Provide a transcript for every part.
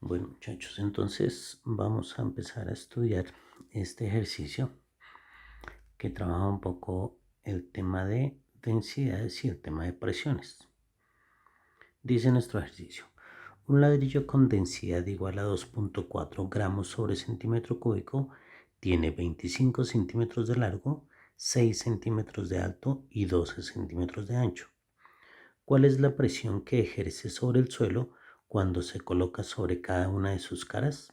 Bueno, muchachos, entonces vamos a empezar a estudiar este ejercicio que trabaja un poco el tema de densidades y el tema de presiones. Dice nuestro ejercicio: un ladrillo con densidad igual a 2.4 gramos sobre centímetro cúbico tiene 25 centímetros de largo, 6 centímetros de alto y 12 centímetros de ancho. ¿Cuál es la presión que ejerce sobre el suelo cuando se coloca sobre cada una de sus caras?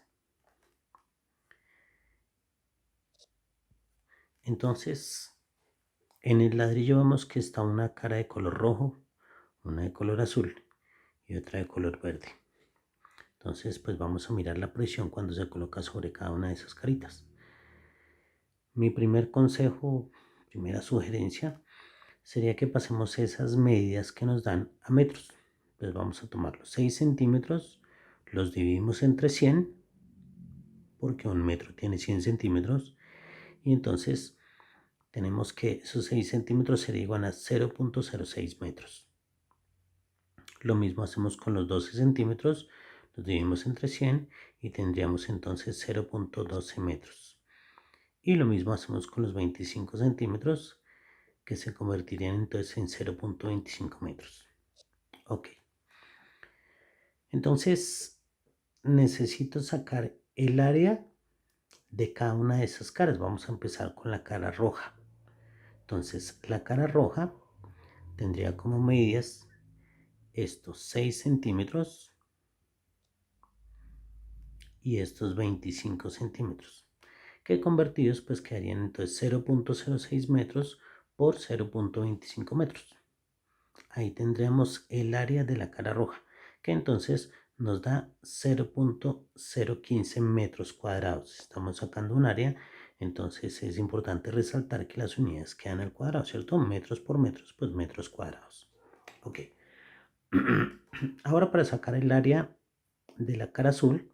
Entonces, en el ladrillo vemos que está una cara de color rojo, una de color azul y otra de color verde. Entonces, pues vamos a mirar la presión cuando se coloca sobre cada una de esas caritas. Mi primer consejo, primera sugerencia, sería que pasemos esas medidas que nos dan a metros. Pues vamos a tomar los 6 centímetros, los dividimos entre 100, porque un metro tiene 100 centímetros, y entonces tenemos que esos 6 centímetros serían igual a 0.06 metros. Lo mismo hacemos con los 12 centímetros, los dividimos entre 100 y tendríamos entonces 0.12 metros. Y lo mismo hacemos con los 25 centímetros, que se convertirían entonces en 0.25 metros. Ok. Entonces necesito sacar el área de cada una de esas caras. Vamos a empezar con la cara roja. Entonces la cara roja tendría como medidas estos 6 centímetros y estos 25 centímetros, que convertidos pues quedarían entonces 0.06 metros por 0.25 metros. Ahí tendríamos el área de la cara roja, que entonces nos da 0.015 metros cuadrados. Estamos sacando un área, entonces es importante resaltar que las unidades quedan al cuadrado, ¿cierto? Metros por metros, pues metros cuadrados. Ok. Ahora para sacar el área de la cara azul,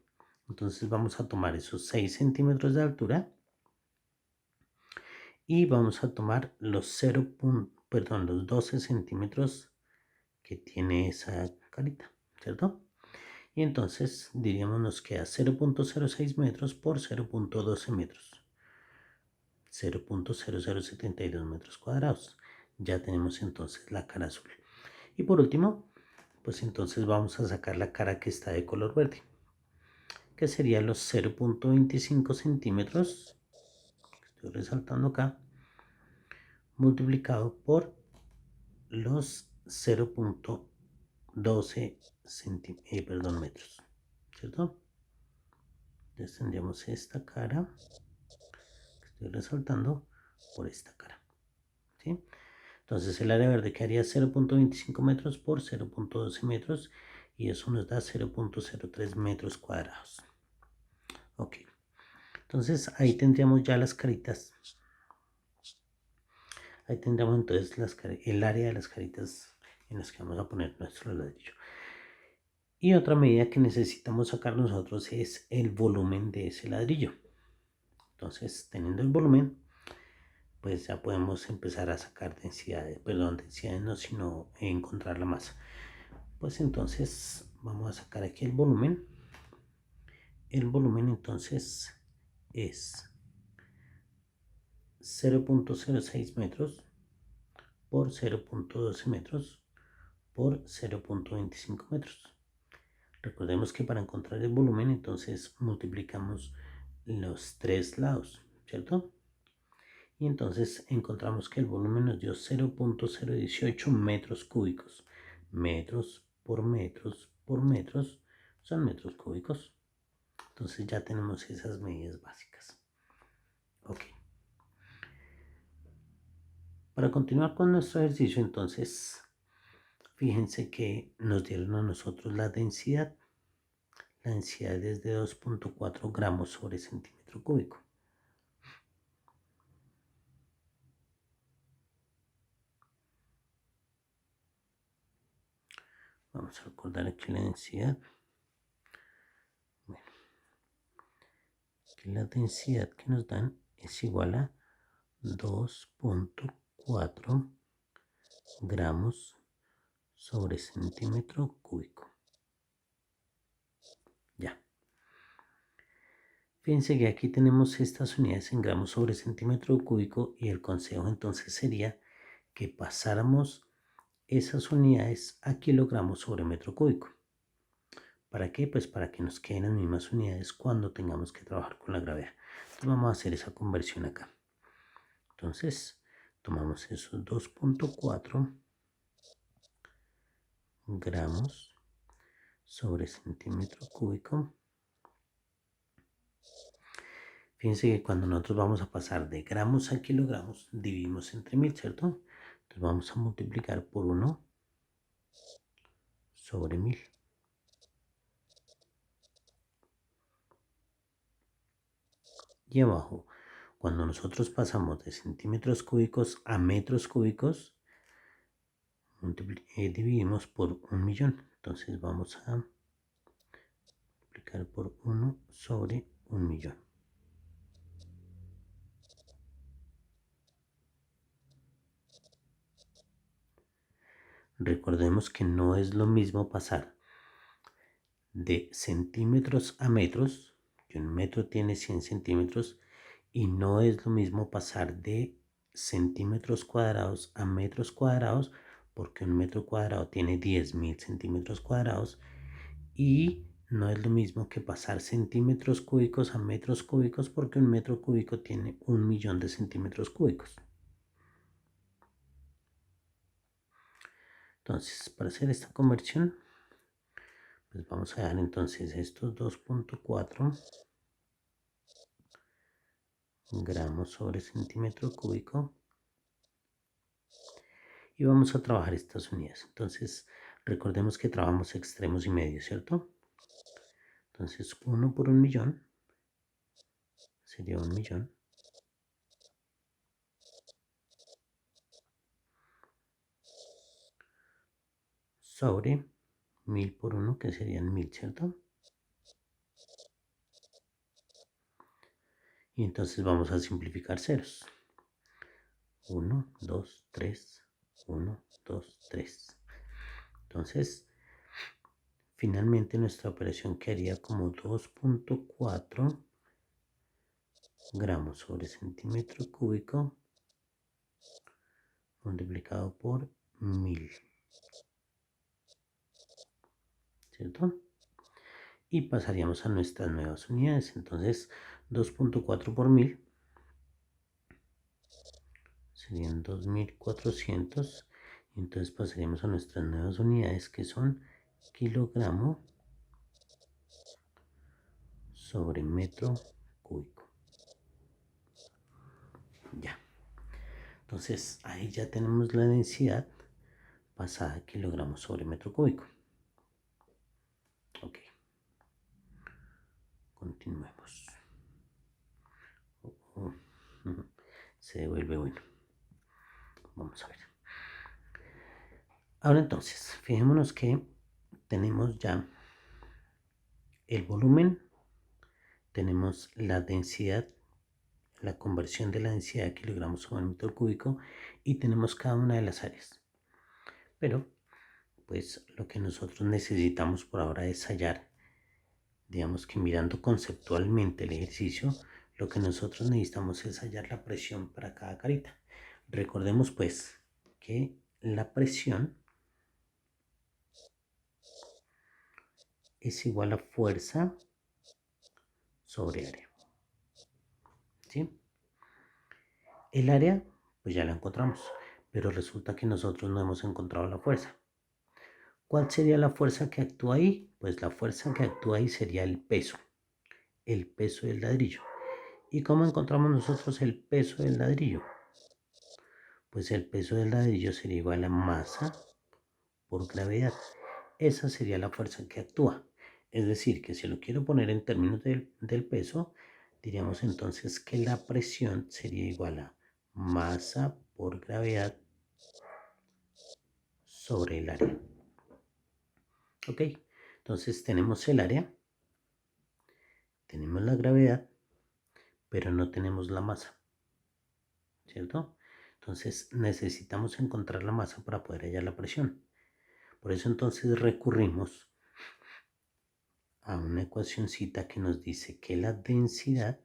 entonces vamos a tomar esos 6 centímetros de altura y vamos a tomar los los 12 centímetros que tiene esa carita, ¿cierto? Y entonces diríamos nos queda 0.06 metros por 0.12 metros, 0.0072 metros cuadrados. Ya tenemos entonces la cara azul. Y por último, pues entonces vamos a sacar la cara que está de color verde, que sería los 0.25 centímetros, estoy resaltando acá, multiplicado por los 0.12 metros, ¿cierto? Entonces tendríamos esta cara, que estoy resaltando, por esta cara, ¿sí? Entonces el área verde quedaría 0.25 metros por 0.12 metros y eso nos da 0.03 metros cuadrados. Ok, entonces ahí tendríamos ya las caritas. Ahí tendríamos entonces el área de las caritas en las que vamos a poner nuestro ladrillo. Y otra medida que necesitamos sacar nosotros es el volumen de ese ladrillo. Entonces, teniendo el volumen, pues ya podemos empezar a sacar densidades, densidades no, sino encontrar la masa. Pues entonces vamos a sacar aquí el volumen. El volumen entonces es 0.06 metros por 0.12 metros por 0.25 metros. Recordemos que para encontrar el volumen entonces multiplicamos los tres lados, ¿cierto? Y entonces encontramos que el volumen nos dio 0.018 metros cúbicos. Metros por metros por metros son metros cúbicos. Entonces ya tenemos esas medidas básicas. Ok. Para continuar con nuestro ejercicio, entonces, fíjense que nos dieron a nosotros la densidad. La densidad es de 2.4 gramos sobre centímetro cúbico. Vamos a recordar aquí la densidad. Bueno, aquí la densidad que nos dan es igual a 2.4 gramos sobre centímetro cúbico. Ya. Fíjense que aquí tenemos estas unidades en gramos sobre centímetro cúbico y el consejo entonces sería que pasáramos esas unidades a kilogramos sobre metro cúbico. ¿Para qué? Pues para que nos queden las mismas unidades cuando tengamos que trabajar con la gravedad. Entonces vamos a hacer esa conversión acá. Entonces tomamos esos 2.4 gramos sobre centímetro cúbico. Fíjense que cuando nosotros vamos a pasar de gramos a kilogramos, dividimos entre 1000, ¿cierto? Entonces vamos a multiplicar por 1 sobre 1000. Y abajo, cuando nosotros pasamos de centímetros cúbicos a metros cúbicos, dividimos por 1.000.000. Entonces vamos a multiplicar por 1 sobre 1.000.000. Recordemos que no es lo mismo pasar de centímetros a metros, que un metro tiene 100 centímetros, y no es lo mismo pasar de centímetros cuadrados a metros cuadrados, porque un metro cuadrado tiene 10.000 centímetros cuadrados, y no es lo mismo que pasar centímetros cúbicos a metros cúbicos, porque un metro cúbico tiene 1.000.000 de centímetros cúbicos. Entonces, para hacer esta conversión, pues vamos a dar entonces estos 2.4 gramos sobre centímetro cúbico y vamos a trabajar estas unidades. Entonces, recordemos que trabajamos extremos y medios, ¿cierto? Entonces, 1 por 1.000.000 sería 1.000.000. Sobre 1000 por 1, que serían 1000, ¿cierto? Y entonces vamos a simplificar ceros. 1, 2, 3, 1, 2, 3. Entonces, finalmente nuestra operación quedaría como 2.4 gramos sobre centímetro cúbico multiplicado por 1000, ¿cierto? Y pasaríamos a nuestras nuevas unidades. Entonces 2.4 por 1000 serían 2400. Y entonces pasaríamos a nuestras nuevas unidades, que son kilogramo sobre metro cúbico. Ya. Entonces ahí ya tenemos la densidad pasada a kilogramos sobre metro cúbico. Ok. Continuemos. Se devuelve bueno. Vamos a ver. Ahora entonces, fijémonos que tenemos ya el volumen, tenemos la densidad, la conversión de la densidad a kilogramos sobre metro cúbico, y tenemos cada una de las áreas. Pero, pues lo que nosotros necesitamos por ahora es hallar, digamos que mirando conceptualmente el ejercicio, lo que nosotros necesitamos es hallar la presión para cada carita. Recordemos pues que la presión es igual a fuerza sobre área. ¿Sí? El área, pues ya la encontramos, pero resulta que nosotros no hemos encontrado la fuerza. ¿Cuál sería la fuerza que actúa ahí? Pues la fuerza que actúa ahí sería el peso del ladrillo. ¿Y cómo encontramos nosotros el peso del ladrillo? Pues el peso del ladrillo sería igual a masa por gravedad. Esa sería la fuerza que actúa. Es decir, que si lo quiero poner en términos del peso, diríamos entonces que la presión sería igual a masa por gravedad sobre el área. Ok, entonces tenemos el área, tenemos la gravedad, pero no tenemos la masa, ¿cierto? Entonces necesitamos encontrar la masa para poder hallar la presión. Por eso entonces recurrimos a una ecuacioncita que nos dice que la densidad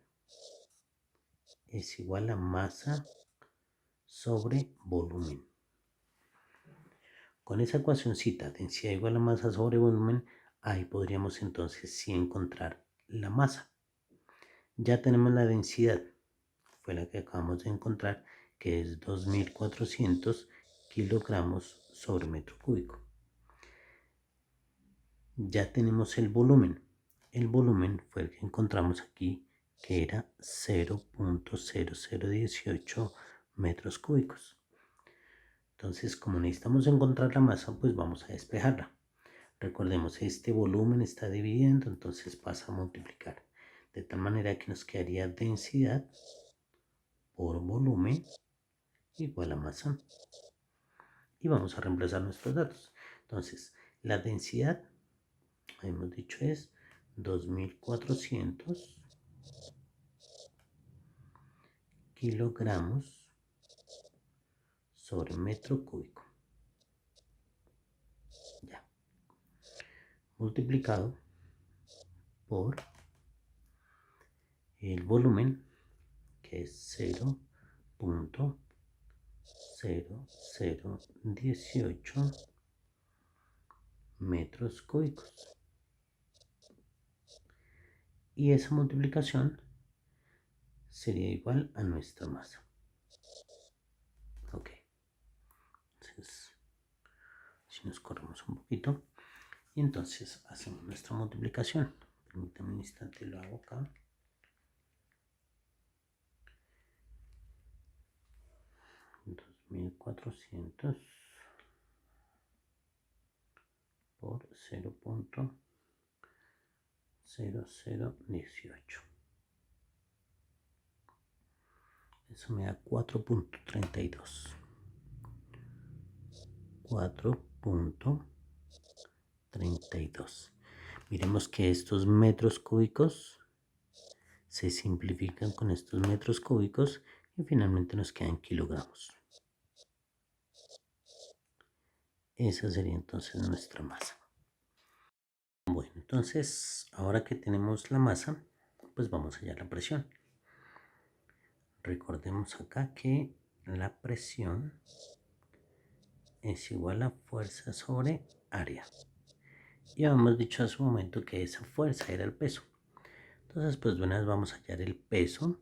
es igual a masa sobre volumen. Con esa ecuacioncita, densidad igual a masa sobre volumen, ahí podríamos entonces sí encontrar la masa. Ya tenemos la densidad, fue la que acabamos de encontrar, que es 2400 kilogramos sobre metro cúbico. Ya tenemos el volumen. El volumen fue el que encontramos aquí, que era 0.0018 metros cúbicos. Entonces, como necesitamos encontrar la masa, pues vamos a despejarla. Recordemos, este volumen está dividiendo, entonces pasa a multiplicar. De tal manera que nos quedaría densidad por volumen igual a masa. Y vamos a reemplazar nuestros datos. Entonces, la densidad, hemos dicho, es 2400 kilogramos sobre metro cúbico. Ya. Multiplicado por el volumen, que es 0.0018 metros cúbicos. Y esa multiplicación sería igual a nuestra masa. Ok. Entonces, si nos corremos un poquito, y entonces hacemos nuestra multiplicación. Permítanme un instante, lo hago acá. por 0.0018. Eso me da 4.32. 4.32. Miremos que estos metros cúbicos se simplifican con estos metros cúbicos y finalmente nos quedan kilogramos. Esa sería entonces nuestra masa. Bueno, entonces ahora que tenemos la masa, pues vamos a hallar la presión. Recordemos acá que la presión es igual a fuerza sobre área. Ya hemos dicho hace un momento que esa fuerza era el peso. Entonces, pues de una vez vamos a hallar el peso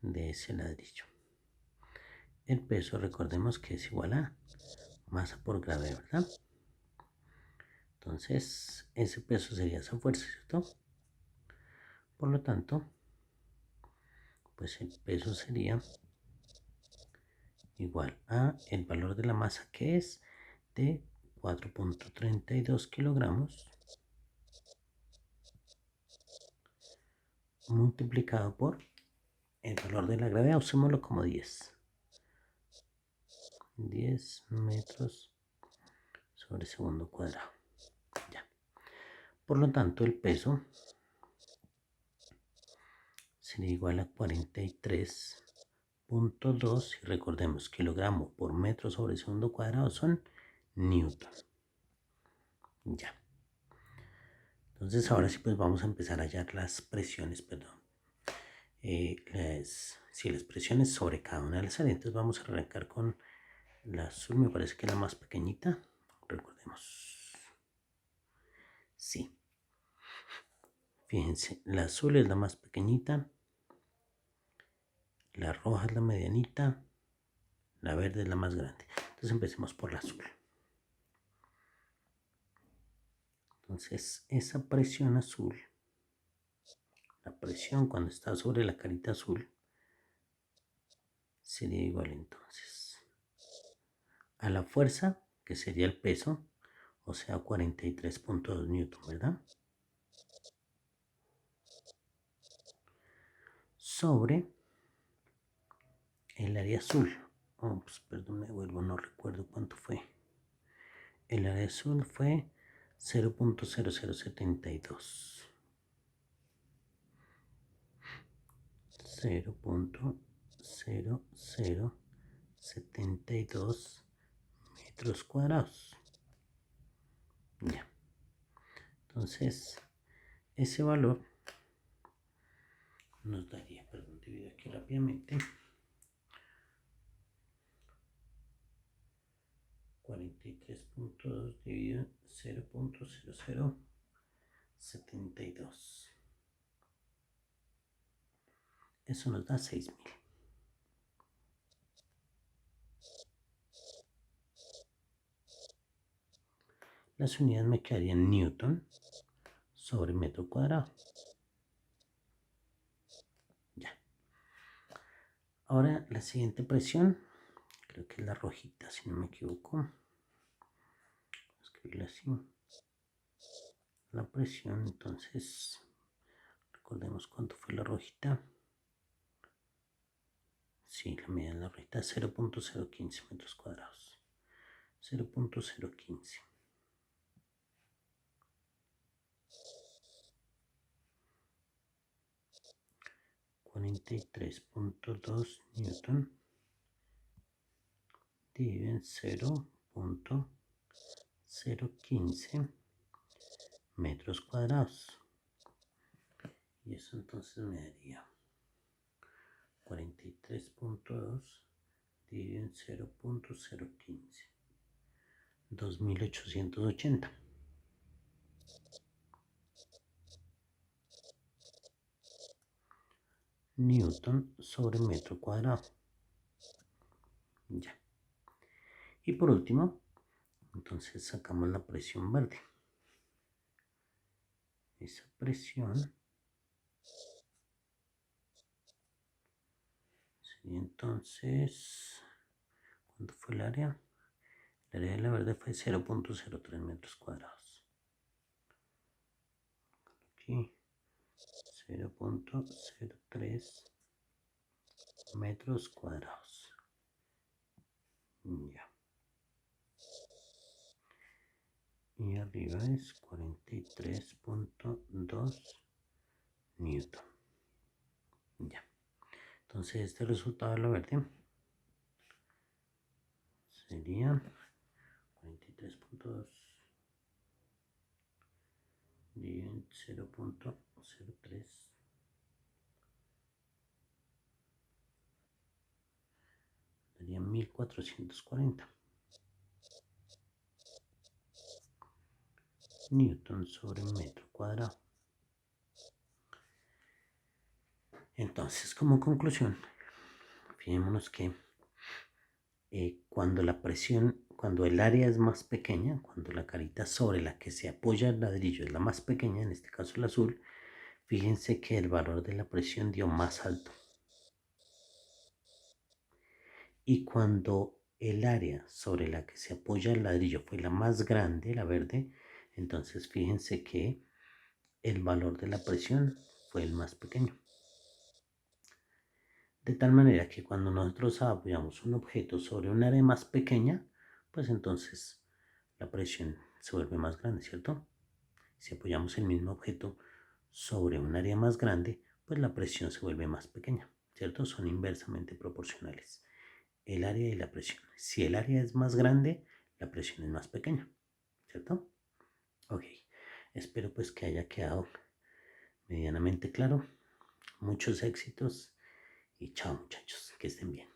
de ese ladrillo. El peso, recordemos que es igual a masa por gravedad, ¿verdad? Entonces, ese peso sería esa fuerza, ¿cierto? Por lo tanto, pues el peso sería igual a el valor de la masa, que es de 4.32 kilogramos multiplicado por el valor de la gravedad, usémoslo como 10 metros sobre segundo cuadrado. Ya. Por lo tanto, el peso sería igual a 43.2, y recordemos, kilogramo por metro sobre segundo cuadrado son newton. Ya. Entonces ahora sí pues vamos a empezar a hallar las presiones, las presiones sobre cada una de las áreas. Entonces vamos a arrancar con la azul, me parece que es la más pequeñita. Recordemos. Sí. Fíjense, la azul es la más pequeñita, la roja es la medianita, la verde es la más grande. Entonces empecemos por la azul. Entonces esa presión azul, la presión cuando está sobre la carita azul, sería igual entonces a la fuerza, que sería el peso, o sea 43.2 newton, ¿verdad? Sobre el área azul. Oh, pues, perdón, me vuelvo, no recuerdo cuánto fue. El área azul fue 0.0072. 0.0072 metros cuadrados. Ya. Entonces, ese valor nos daría, perdón, divido aquí rápidamente, 43.2 dividido 0.0072. Eso nos da 6.000. Las unidades me quedarían newton sobre metro cuadrado. Ya. Ahora la siguiente presión, creo que es la rojita si no me equivoco. Voy a escribirla así. La presión, entonces, recordemos cuánto fue la rojita. Sí, la medida de la rojita es 0.015 metros cuadrados. 0.015. $43.2 newton dividido en 0.015 metros cuadrados. Y eso entonces me daría 43.2 dividido en 0.015. 2880. Newton sobre metro cuadrado. Ya. Y por último, entonces sacamos la presión verde. Esa presión sería entonces, ¿cuánto fue el área? El área de la verde fue 0.03 metros cuadrados. Aquí 0.03 metros cuadrados. Ya. Y arriba es 43.2 newton. Ya. Entonces este resultado de la verde sería 43.2 dividido en 0.03 daría 1440 newton sobre metro cuadrado. Entonces, como conclusión, fijémonos que cuando el área es más pequeña, cuando la carita sobre la que se apoya el ladrillo es la más pequeña, en este caso el azul, fíjense que el valor de la presión dio más alto. Y cuando el área sobre la que se apoya el ladrillo fue la más grande, la verde, entonces fíjense que el valor de la presión fue el más pequeño. De tal manera que cuando nosotros apoyamos un objeto sobre un área más pequeña, pues entonces la presión se vuelve más grande, ¿cierto? Si apoyamos el mismo objeto sobre un área más grande, pues la presión se vuelve más pequeña, ¿cierto? Son inversamente proporcionales. El área y la presión. Si el área es más grande, la presión es más pequeña, ¿cierto? Ok, espero pues que haya quedado medianamente claro. Muchos éxitos y chao muchachos, que estén bien.